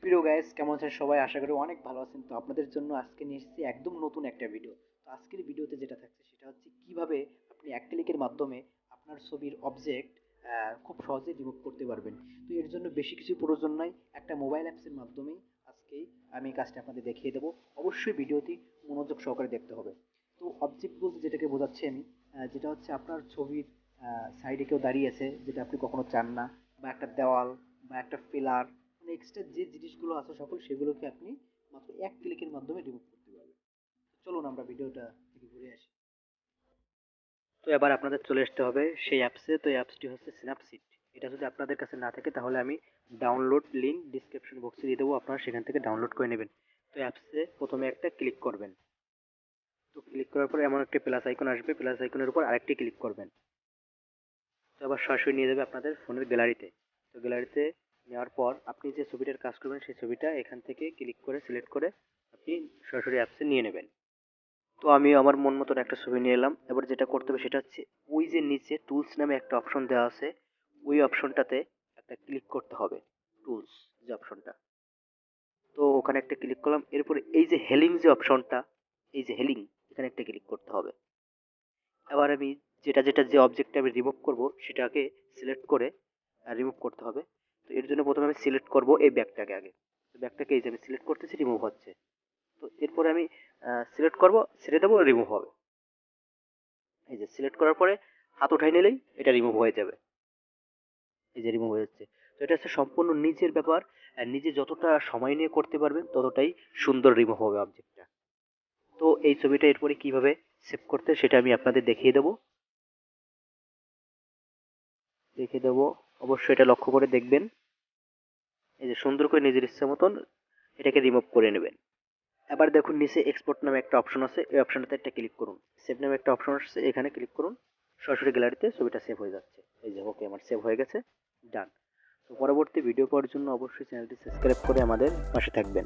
প্রিয় গাইস, কেমন আছেন সবাই? আশা করি অনেক ভালো আছেন। তো আপনাদের জন্য আজকে নিয়ে এসেছি একদম নতুন একটা ভিডিও। তো আজকের ভিডিওতে যেটা থাকছে সেটা হচ্ছে কিভাবে আপনি এক ক্লিকের মাধ্যমে আপনার ছবির অবজেক্ট খুব সহজে রিমুভ করতে পারবেন। তো এর জন্য বেশি কিছু প্রয়োজন নাই, একটা মোবাইল অ্যাপসের মাধ্যমেই আজকেই আমি এই কাজটা আপনাদের দেখিয়ে দেবো। অবশ্যই ভিডিওটি মনোযোগ সহকারে দেখতে হবে। তো অবজেক্ট বলতে যেটাকে বোঝাচ্ছি আমি, যেটা হচ্ছে আপনার ছবির সাইডে কেউ দাঁড়িয়ে আছে যেটা আপনি কখনো চান না, বা একটা দেওয়াল বা একটা পিলার, মানে এক্সট্রা যে জিনিসগুলো আছে সকল সেগুলোকে আপনি মাত্র এক ক্লিকের মাধ্যমে রিমুভ করতে পারবেন। চলুন আমরা ভিডিওটা থেকে ঘুরে আসি। তো এবার আপনাদের চলে আসতে হবে সেই অ্যাপসে। তো এই অ্যাপসটি হচ্ছে স্ন্যাপসিড। এটা যদি আপনাদের কাছে না থাকে তাহলে আমি ডাউনলোড লিঙ্ক ডিসক্রিপশন বক্সে দিয়ে দেবো, আপনারা সেখান থেকে ডাউনলোড করে নেবেন। তো অ্যাপসে প্রথমে একটা ক্লিক করবেন। তো ক্লিক করার পরে এমন একটা প্লাস আইকন আসবে, প্লাস আইকনের উপর আরেকটি ক্লিক করবেন। তো আবার সরাসরি নিয়ে যাবে আপনাদের ফোনের গ্যালারিতে। তো গ্যালারিতে নেওয়ার পর আপনি যে ছবিটার কাজ করবেন সেই ছবিটা এখান থেকে ক্লিক করে সিলেক্ট করে আপনি সরাসরি অ্যাপসে নিয়ে নেবেন। তো আমি আমার মন মতন একটা ছবি নিয়ে এলাম। এবার যেটা করতে হবে সেটা হচ্ছে ওই যে নিচে টুলস নামে একটা অপশন দেওয়া আছে, ওই অপশনটাতে একটা ক্লিক করতে হবে। টুলস যে অপশনটা, তো ওখানে একটা ক্লিক করলাম। এরপরে এই যে হেলিং যে অপশনটা, এই যে হেলিং, এখানে একটা ক্লিক করতে হবে। এবার আমি যেটা যেটা যে অবজেক্টটা আমি রিমুভ করব সেটাকে সিলেক্ট করে রিমুভ করতে হবে। তো এর জন্য প্রথমে আমি সিলেক্ট করব এই ব্যাগটাকে আগে। তো ব্যাগটাকে এই যে আমি সিলেক্ট করতেছি, রিমুভ হচ্ছে। তো এরপরে আমি সিলেক্ট করব, ছেড়ে দেবো, রিমুভ হবে। এই যে সিলেক্ট করার পরে হাত উঠাই নিলেই এটা রিমুভ হয়ে যাবে। এই যে রিমুভ হয়ে যাচ্ছে। তো এটা হচ্ছে সম্পূর্ণ নিজের ব্যাপার, আর নিজে যতটা সময় নিয়ে করতে পারবেন ততটাই সুন্দর রিমুভ হবে অবজেক্টটা। তো এই ছবিটা এরপরে কিভাবে সেভ করতে সেটা আমি আপনাদের দেখিয়ে দেবো। অবশ্যই এটা লক্ষ্য করে দেখবেন। এই যে সুন্দর করে নিজের ইচ্ছা মতন এটাকে রিমুভ করে নেবেন। এবার দেখুন নিচে এক্সপোর্ট নামে একটা অপশন আছে, এই অপশনটাতে একটা ক্লিক করুন। সেভ নামে একটা অপশন আসছে, এখানে ক্লিক করুন। সরাসরি গ্যালারিতে ছবিটা সেভ হয়ে যাচ্ছে। এই যে ওকে, আমার সেভ হয়ে গেছে, ডান। তো পরবর্তী ভিডিও পাওয়ার জন্য অবশ্যই চ্যানেলটি সাবস্ক্রাইব করে আমাদের পাশে থাকবেন।